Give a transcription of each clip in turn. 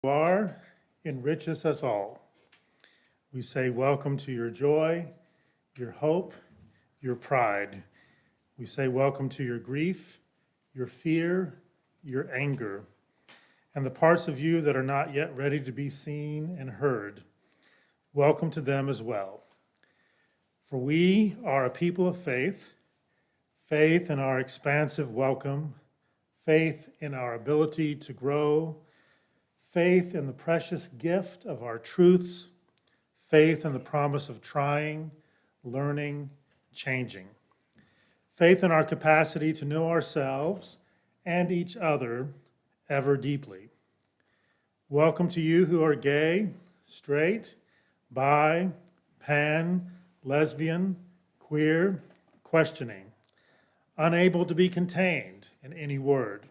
are, enriches us all. We say welcome to your joy, your hope, your pride. We say welcome to your grief, your fear, your anger, and the parts of you that are not yet ready to be seen and heard. Welcome to them as well. For we are a people of faith, faith in our expansive welcome, faith in our ability to grow, faith in the precious gift of our truths, faith in the promise of trying, learning, changing, faith in our capacity to know ourselves and each other ever deeply. Welcome to you who are gay, straight, bi, pan, lesbian, queer, questioning, unable to be contained in any word.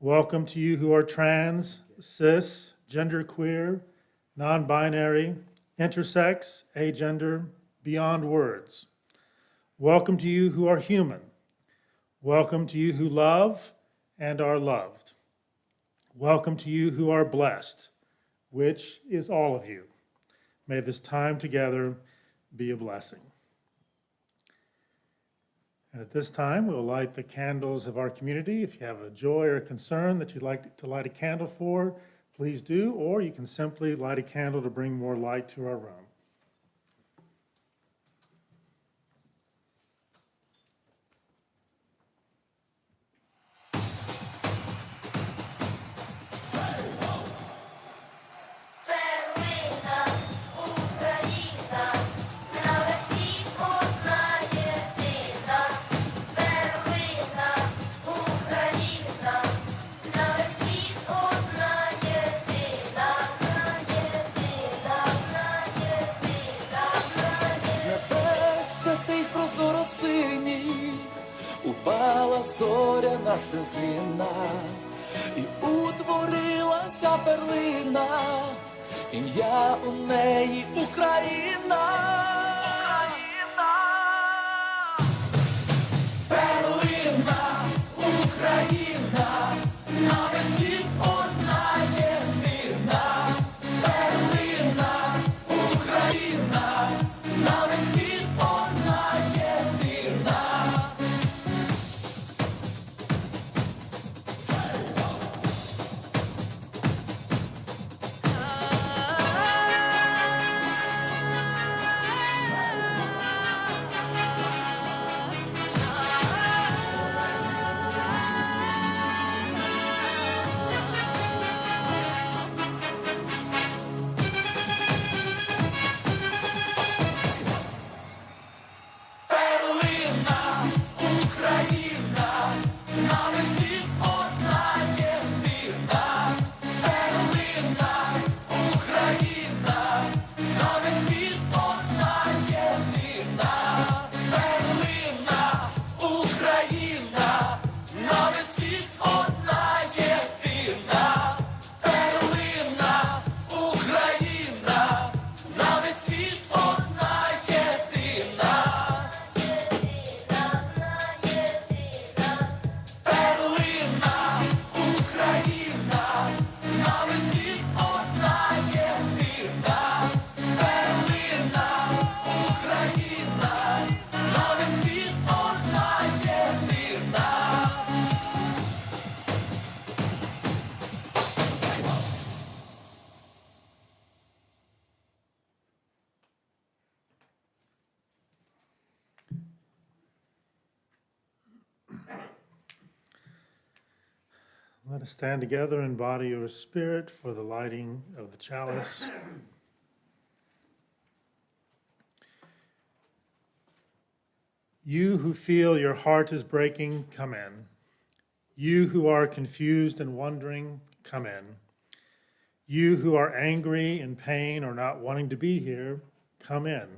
Welcome to you who are trans, cis, genderqueer, non-binary, intersex, agender, beyond words. Welcome to you who are human. Welcome to you who love and are loved. Welcome to you who are blessed, which is all of you. May this time together be a blessing. And at this time, we'll light the candles of our community. If you have a joy or a concern that you'd like to light a candle for, please do, or you can simply light a candle to bring more light to our room. Упала зоряна сльозина, і утворилася перлина, ім'я у неї Україна. Перлина, Україна, на весь світ одна єдина. Перлина, Україна, на весь світ одна єдина. Let us stand together in body or spirit for the lighting of the chalice. You who feel your heart is breaking, come in. You who are confused and wondering, come in. You who are angry, in pain, or not wanting to be here, come in.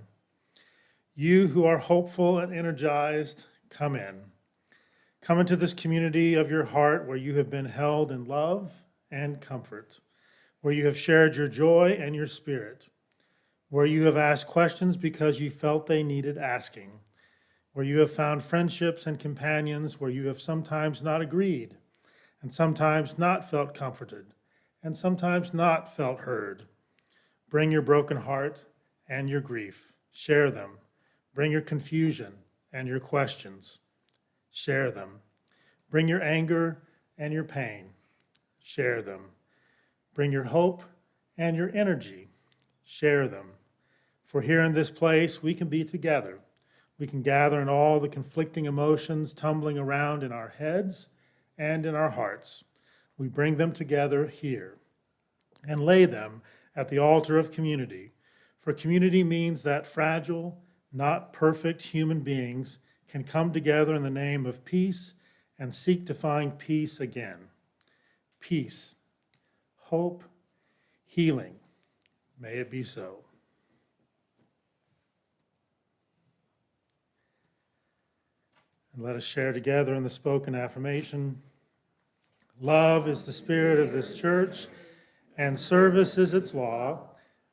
You who are hopeful and energized, come in. Come into this community of your heart where you have been held in love and comfort, where you have shared your joy and your spirit, where you have asked questions because you felt they needed asking, where you have found friendships and companions where you have sometimes not agreed and sometimes not felt comforted and sometimes not felt heard. Bring your broken heart and your grief. Share them. Bring your confusion and your questions. Share them. Bring your anger and your pain. Share them. Bring your hope and your energy. Share them. For here in this place, we can be together. We can gather in all the conflicting emotions tumbling around in our heads and in our hearts. We bring them together here and lay them at the altar of community. For community means that fragile, not perfect human beings can come together in the name of peace and seek to find peace again. Peace, hope, healing. May it be so. And let us share together in the spoken affirmation. Love is the spirit of this church, and service is its law.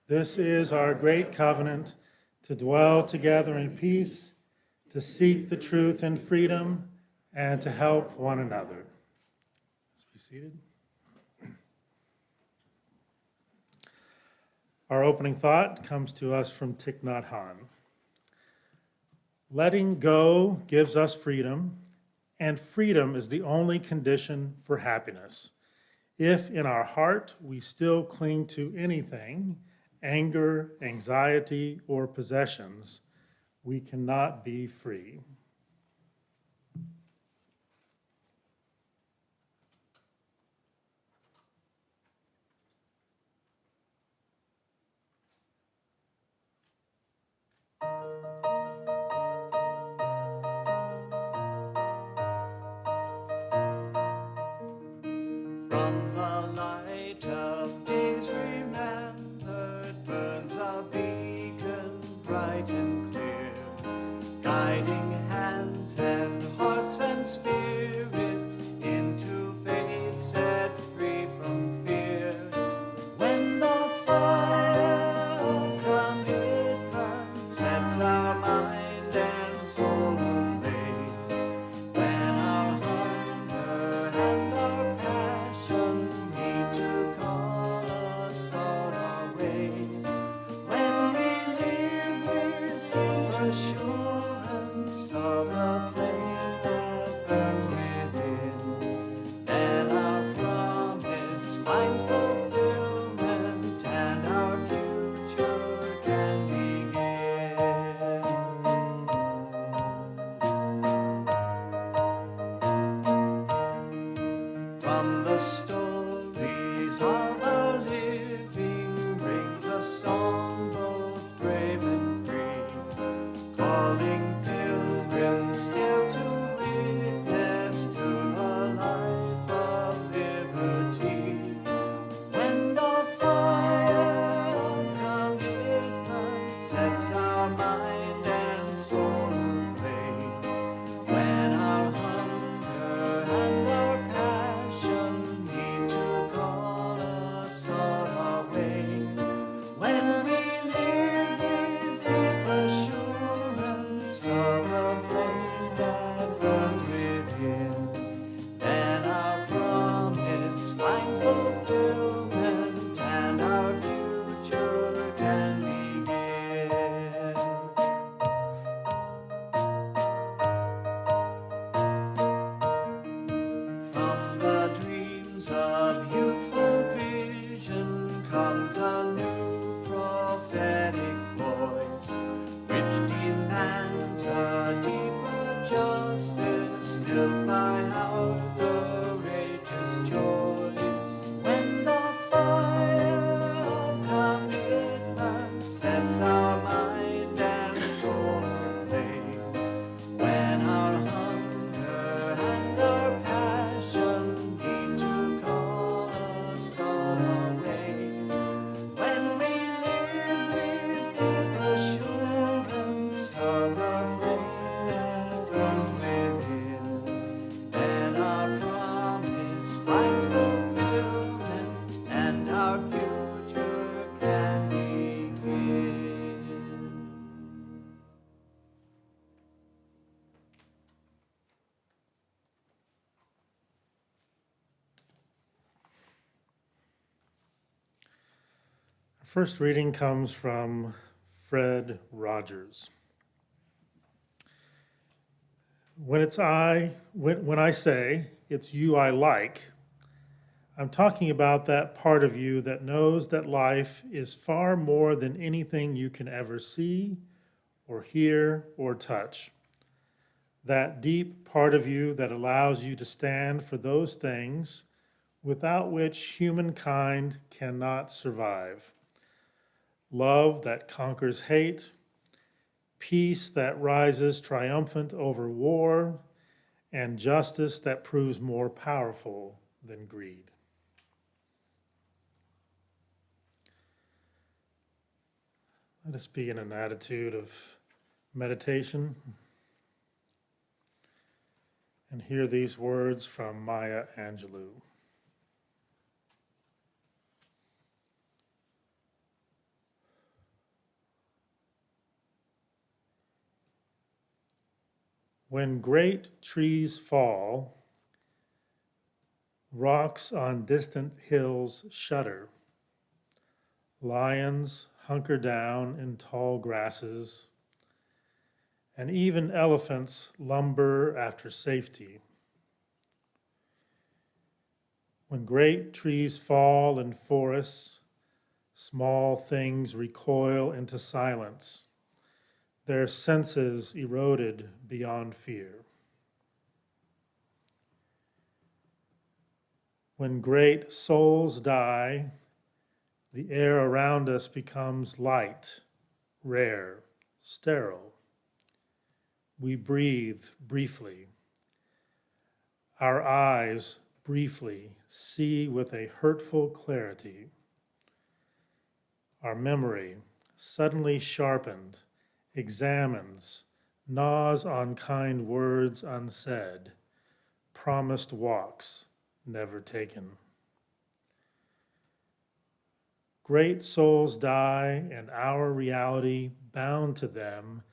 This is our great covenant, to dwell together in peace, to seek the truth in freedom, and to help one another. Let's be seated. Our opening thought comes to us from Thich Nhat Hanh. Letting go gives us freedom, and freedom is the only condition for happiness. If in our heart we still cling to anything, anger, anxiety, or possessions, we cannot be free. From the light of days remembered burns a beacon bright and clear, guiding hands and hearts and spirits into faith set free from fear. When the fire of commitment sets our mind and soul ablaze, when our hunger and our passion need to call us on our way, when we live with deep assurance of the flame that burns within, then our promise finds fulfillment and our future can begin. From the stories of our living rings a song both brave and free, calling pilgrims still to witness to the life of liberty. When the fire of commitment sets our mind and soul ablaze, when our hunger and our passion need to call us on our way, when we live with deep assurance of the flame that burns within, then our promise finds fulfillment and our future can begin. From the dreams of youthful vision comes a new prophetic voice, which demands a deeper justice built by our courageous choice. When the fire of commitment sets our mind and soul ablaze, when our hunger and our passion need to call us on our way, when we live with deep assurance of the flame that burns within, First reading comes from Fred Rogers. When I say it's you I like, I'm talking about that part of you that knows that life is far more than anything you can ever see or hear or touch. That deep part of you that allows you to stand for those things without which humankind cannot survive. Love that conquers hate, peace that rises triumphant over war, and justice that proves more powerful than greed. Let us be in an attitude of meditation and hear these words from Maya Angelou. When great trees fall, rocks on distant hills shudder. Lions hunker down in tall grasses, and even elephants lumber after safety. When great trees fall in forests, small things recoil into silence, their senses eroded beyond fear. When great souls die, the air around us becomes light, rare, sterile. We breathe briefly. Our eyes briefly see with a hurtful clarity. Our memory, suddenly sharpened, examines, gnaws on kind words unsaid, promised walks never taken. Great souls die, and our reality, bound to them,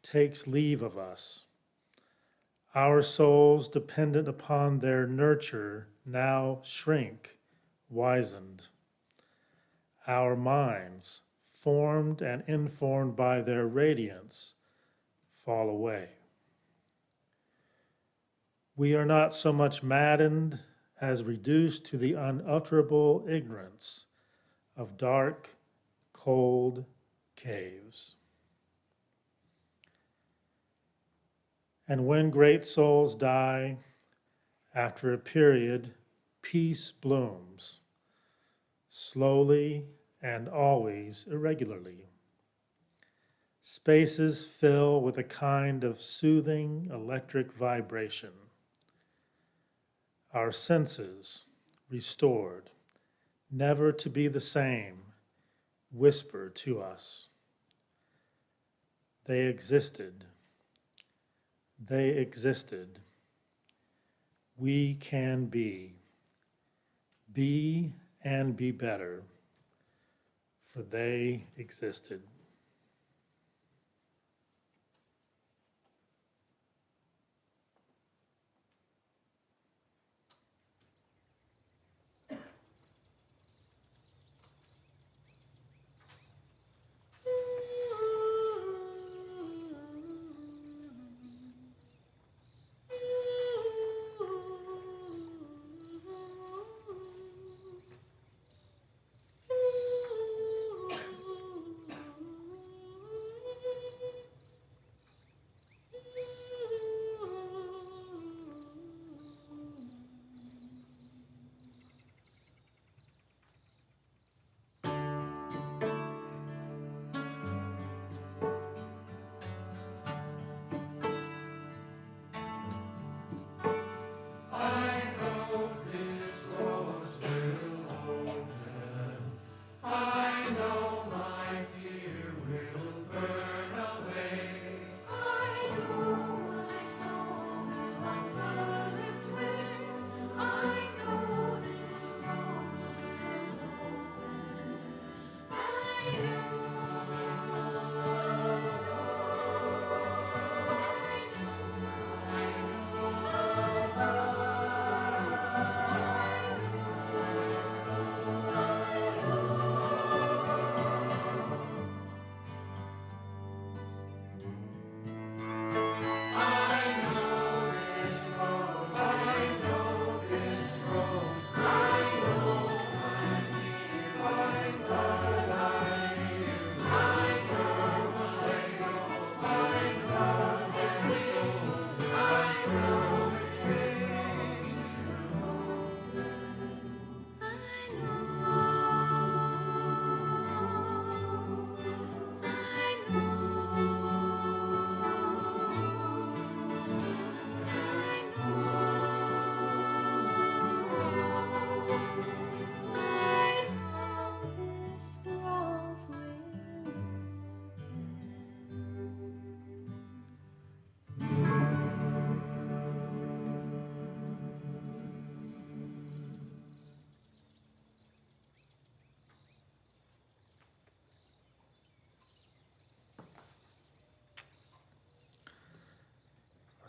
takes leave of us. Our souls, dependent upon their nurture, now shrink, wizened. Our minds, formed and informed by their radiance, fall away. We are not so much maddened as reduced to the unutterable ignorance of dark, cold caves. And when great souls die, after a period, peace blooms, slowly and always irregularly. Spaces fill with a kind of soothing electric vibration. Our senses, restored, never to be the same, whisper to us. They existed. They existed. We can be and be better, for they existed.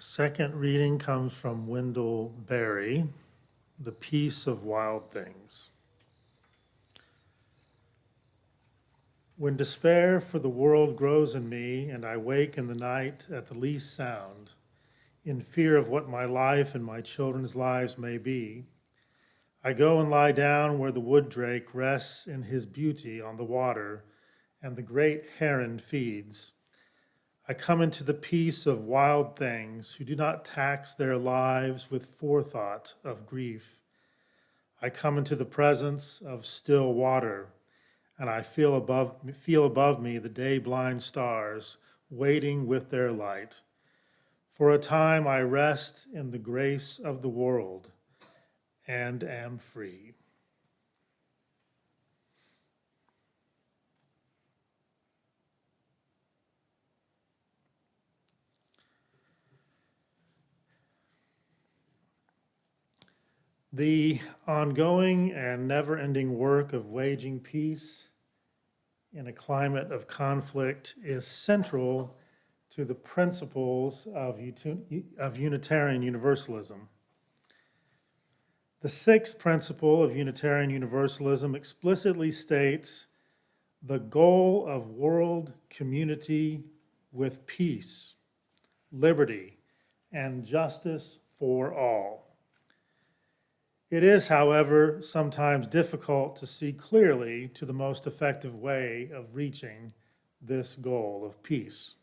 Second reading comes from Wimberly, The Peace of Wild Things. When despair for the world grows in me, and I wake in the night at the least sound, in fear of what my life and my children's lives may be, I go and lie down where the wood drake rests in his beauty on the water, and the great heron feeds. I come into the peace of wild things who do not tax their lives with forethought of grief. I come into the presence of still water, and I feel above me the day-blind stars waiting with their light. For a time I rest in the grace of the world and am free. The ongoing and never-ending work of waging peace in a climate of conflict is central to the principles of Unitarian Universalism. The sixth principle of Unitarian Universalism explicitly states the goal of world community with peace, liberty, and justice for all. It is, however, sometimes difficult to see clearly to the most effective way of reaching this goal of peace.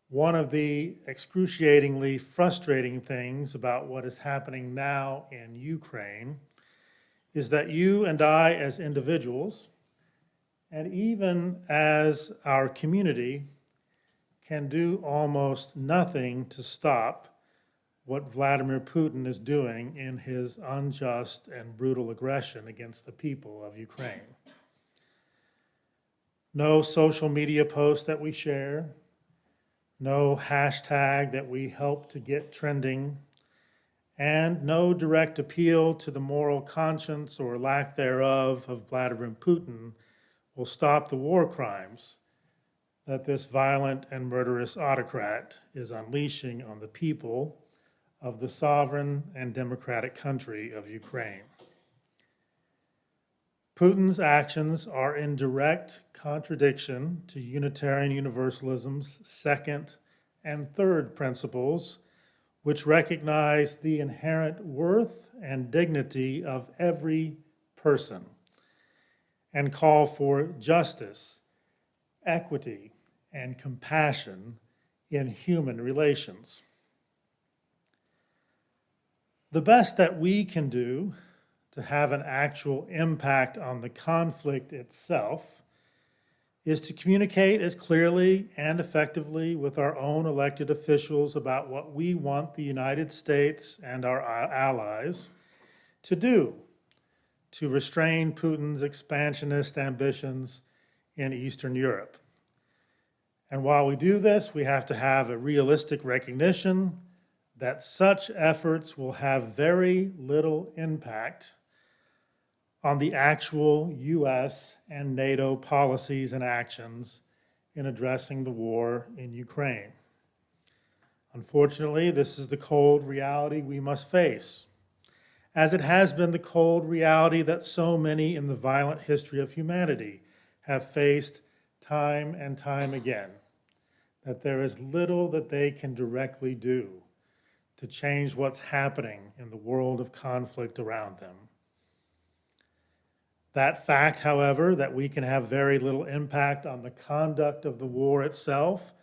One of the excruciatingly frustrating things about what is happening now in Ukraine is that you and I as individuals, and even as our community, can do almost nothing to stop what Vladimir Putin is doing in his unjust and brutal aggression against the people of Ukraine. No social media post that we share, no hashtag that we help to get trending, and no direct appeal to the moral conscience or lack thereof of Vladimir Putin will stop the war crimes that this violent and murderous autocrat is unleashing on the people of the sovereign and democratic country of Ukraine. Putin's actions are in direct contradiction to Unitarian Universalism's second and third principles, which recognize the inherent worth and dignity of every person and call for justice, equity, and compassion in human relations. The best that we can do to have an actual impact on the conflict itself is to communicate as clearly and effectively with our own elected officials about what we want the United States and our allies to do to restrain Putin's expansionist ambitions in Eastern Europe. And while we do this, we have to have a realistic recognition that such efforts will have very little impact on the actual U.S. and NATO policies and actions in addressing the war in Ukraine. Unfortunately, this is the cold reality we must face, as it has been the cold reality that so many in the violent history of humanity have faced time and time again, that there is little that they can directly do to change what's happening in the world of conflict around them. That fact, however, that we can have very little impact on the conduct of the war itself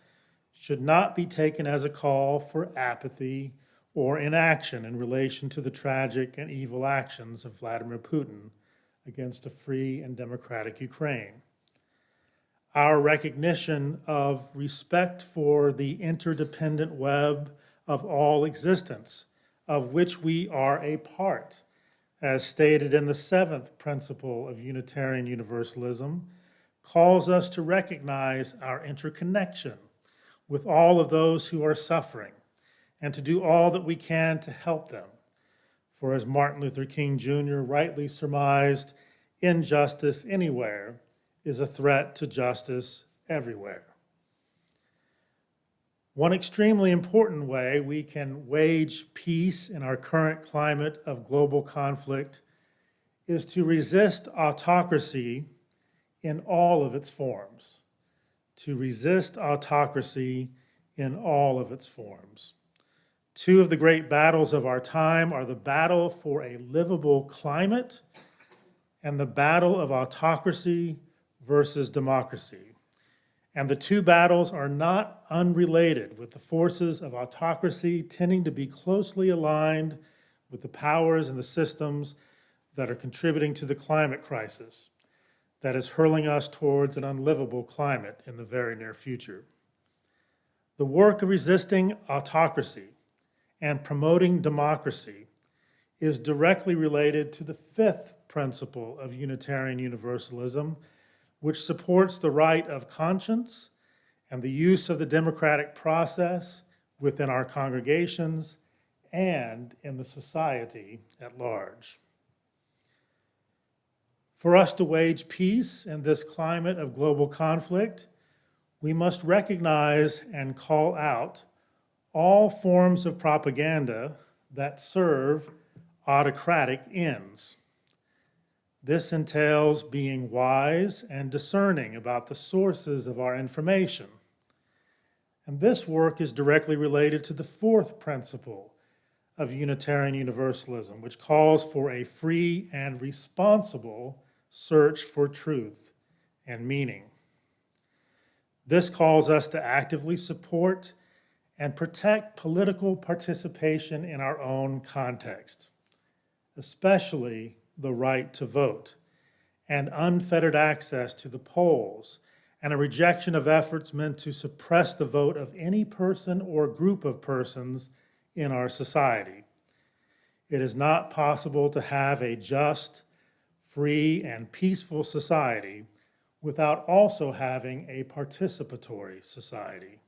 should not be taken as a call for apathy or inaction in relation to the tragic and evil actions of Vladimir Putin against a free and democratic Ukraine. Our recognition of respect for the interdependent web of all existence, of which we are a part, as stated in the seventh principle of Unitarian Universalism, calls us to recognize our interconnection with all of those who are suffering and to do all that we can to help them. For as Martin Luther King Jr. rightly surmised, injustice anywhere is a threat to justice everywhere. One extremely important way we can wage peace in our current climate of global conflict is to resist autocracy in all of its forms. To resist autocracy in all of its forms. Two of the great battles of our time are the battle for a livable climate and the battle of autocracy versus democracy. And the two battles are not unrelated, with the forces of autocracy tending to be closely aligned with the powers and the systems that are contributing to the climate crisis that is hurling us towards an unlivable climate in the very near future. The work of resisting autocracy and promoting democracy is directly related to the fifth principle of Unitarian Universalism, which supports the right of conscience and the use of the democratic process within our congregations and in the society at large. For us to wage peace in this climate of global conflict, we must recognize and call out all forms of propaganda that serve autocratic ends. This entails being wise and discerning about the sources of our information. And this work is directly related to the fourth principle of Unitarian Universalism, which calls for a free and responsible search for truth and meaning. This calls us to actively support and protect political participation in our own context, especially the right to vote and unfettered access to the polls and a rejection of efforts meant to suppress the vote of any person or group of persons in our society. It is not possible to have a just, free, and peaceful society without also having a participatory society.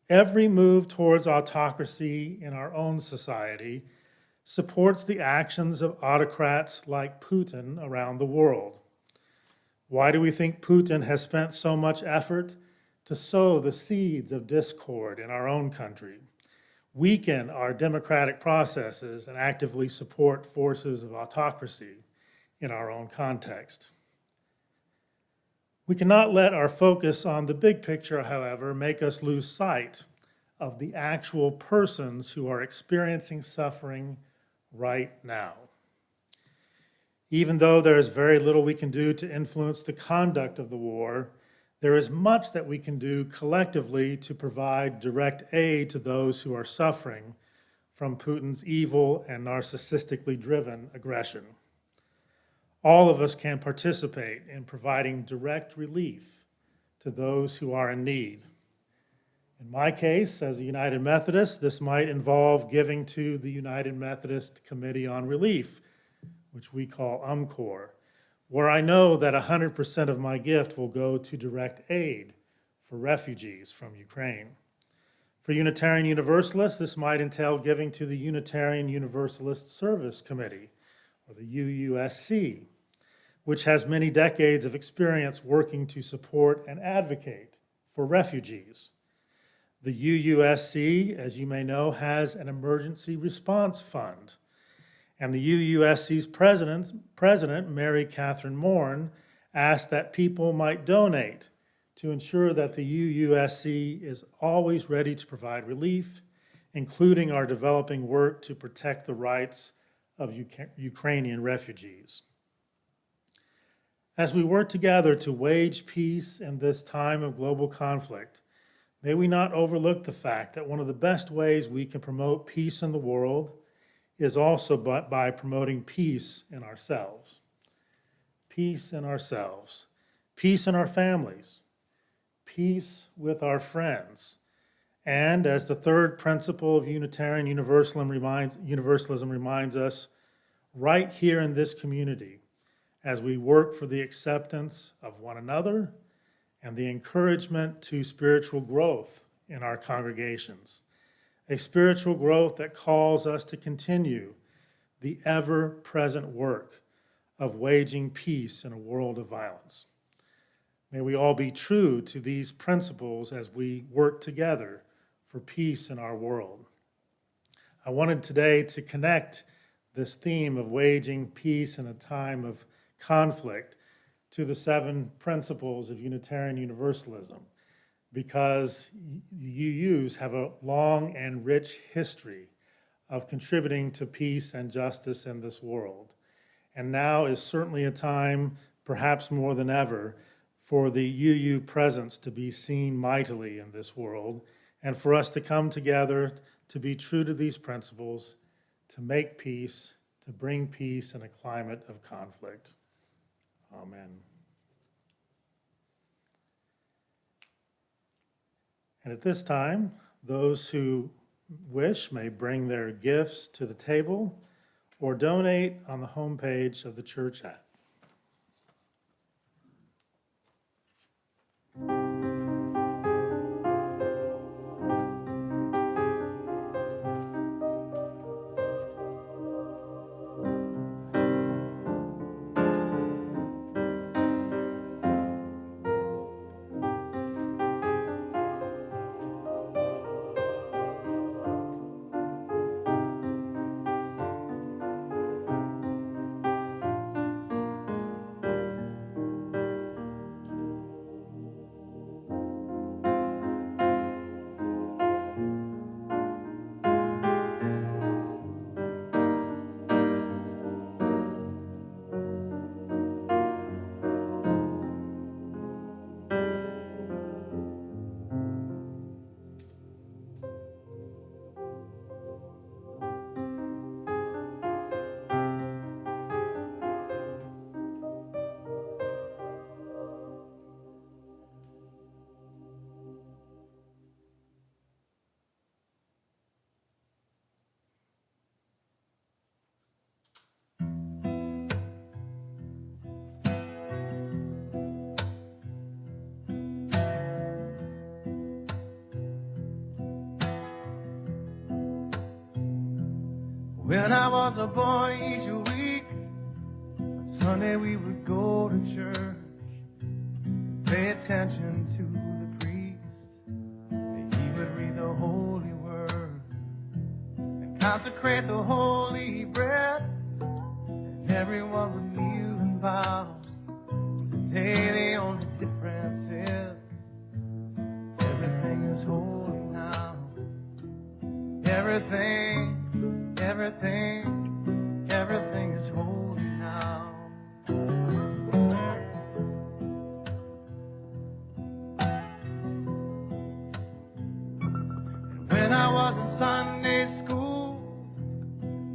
Every move towards autocracy in our own society supports the actions of autocrats like Putin around the world. Why do we think Putin has spent so much effort to sow the seeds of discord in our own country, weaken our democratic processes, and actively support forces of autocracy in our own context? We cannot let our focus on the big picture, however, make us lose sight of the actual persons who are experiencing suffering right now. Even though there is very little we can do to influence the conduct of the war, there is much that we can do collectively to provide direct aid to those who are suffering from Putin's evil and narcissistically driven aggression. All of us can participate in providing direct relief to those who are in need. In my case, as a United Methodist, this might involve giving to the United Methodist Committee on Relief, which we call UMCOR, where I know that 100% of my gift will go to direct aid for refugees from Ukraine. For Unitarian Universalists, this might entail giving to the Unitarian Universalist Service Committee, or the UUSC, which has many decades of experience working to support and advocate for refugees. The UUSC, as you may know, has an emergency response fund. And the UUSC's president, Mary Catherine Mourn, asked that people might donate to ensure that the UUSC is always ready to provide relief, including our developing work to protect the rights of Ukrainian refugees. As we work together to wage peace in this time of global conflict, may we not overlook the fact that one of the best ways we can promote peace in the world is also by promoting peace in ourselves. Peace in ourselves, peace in our families, peace with our friends, and as the third principle of Unitarian Universalism reminds us, right here in this community, as we work for the acceptance of one another and the encouragement to spiritual growth in our congregations, a spiritual growth that calls us to continue the ever-present work of waging peace in a world of violence. May we all be true to these principles as we work together for peace in our world. I wanted today to connect this theme of waging peace in a time of conflict to the 7 principles of Unitarian Universalism, because the UUs have a long and rich history of contributing to peace and justice in this world. And now is certainly a time, perhaps more than ever, for the UU presence to be seen mightily in this world, and for us to come together to be true to these principles, to make peace, to bring peace in a climate of conflict. Amen. And at this time, those who wish may bring their gifts to the table or donate on the homepage of the church app. When I was a boy each week, on Sunday we would go to church, pay attention to the priest, and he would read the holy word, and consecrate the holy bread, and everyone would kneel and bow. Today the only difference is, everything is holy now. Everything is holy now. And when I was in Sunday school,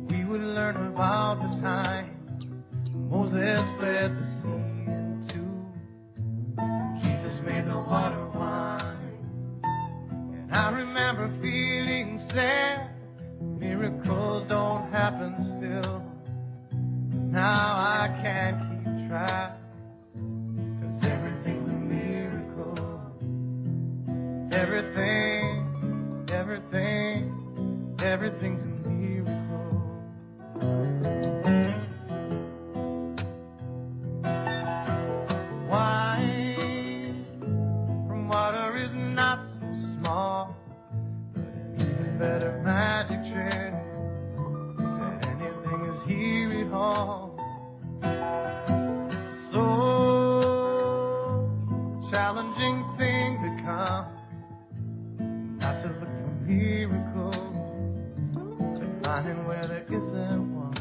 we would learn about the time Moses split the sea in two, and Jesus made the water wine. And I remember feeling sad. Miracles don't happen still. Now I can't keep track, 'cause everything's a miracle. Everything's a miracle. Wine from water is not so small, but an even better magic trick. Said anything is here at all. So challenging thing becomes not to look for miracles, but finding where there isn't one.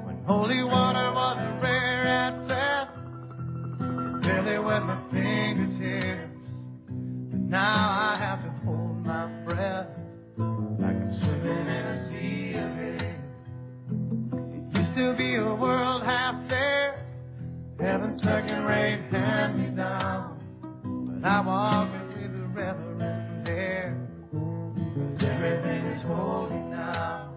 When holy water wasn't rare at best, it barely wet my fingertips. But now I have to hold my breath, like I'm swimming in a sea of it. It used to be a world half there, heaven's second-rate hand-me-down. But I walk with the reverend there, 'cause everything is holy now.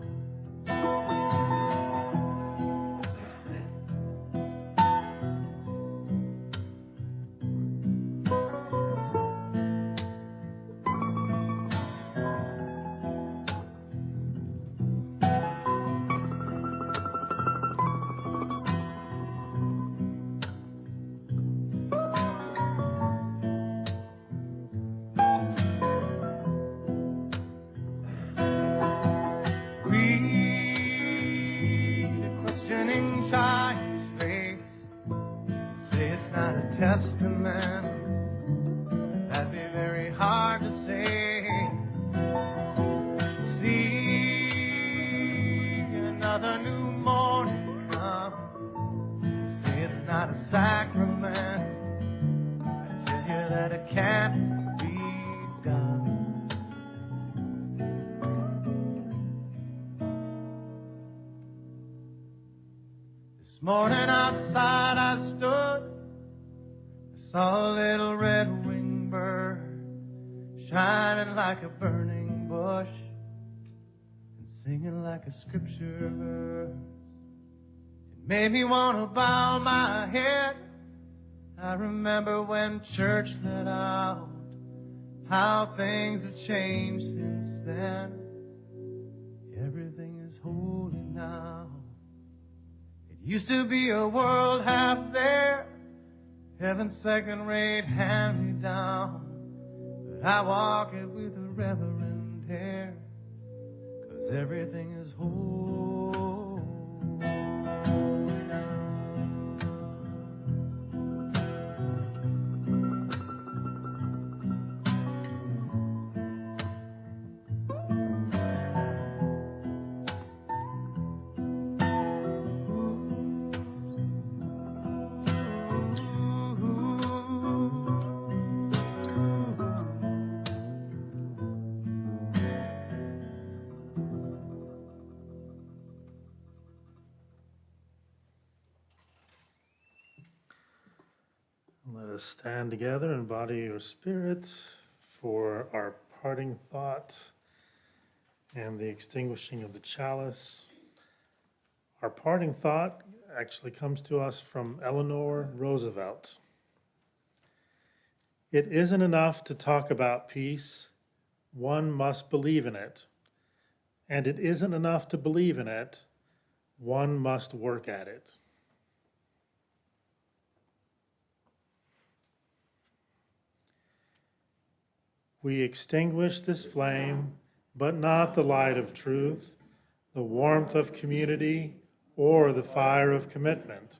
sacrament. I tell you that it can't be done. This morning outside I stood, I saw a little red-winged bird shining like a burning bush and singing like a scripture verse. It made me want to bow my head. I remember when church let out, how things have changed since then. Everything is holy now. It used to be a world half there, heaven's second-rate hand-me-down. But I walk it with a reverend air, 'cause everything is holy now. Let us stand together in body or spirit for our parting thought and the extinguishing of the chalice. Our parting thought actually comes to us from Eleanor Roosevelt. It isn't enough to talk about peace, one must believe in it. And it isn't enough to believe in it, one must work at it. We extinguish this flame, but not the light of truth, the warmth of community, or the fire of commitment.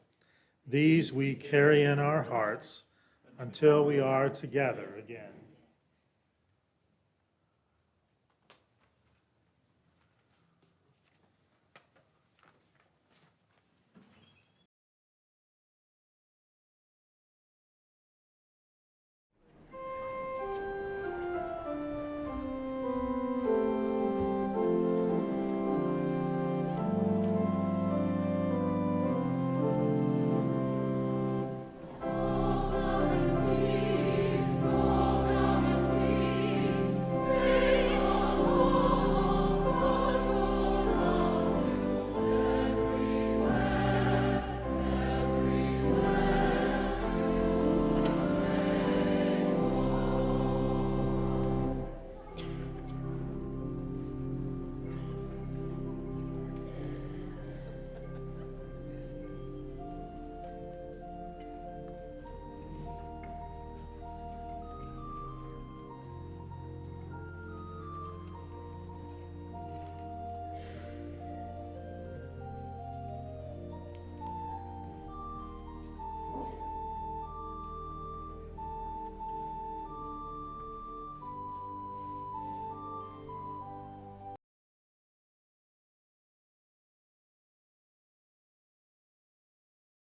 These we carry in our hearts until we are together again.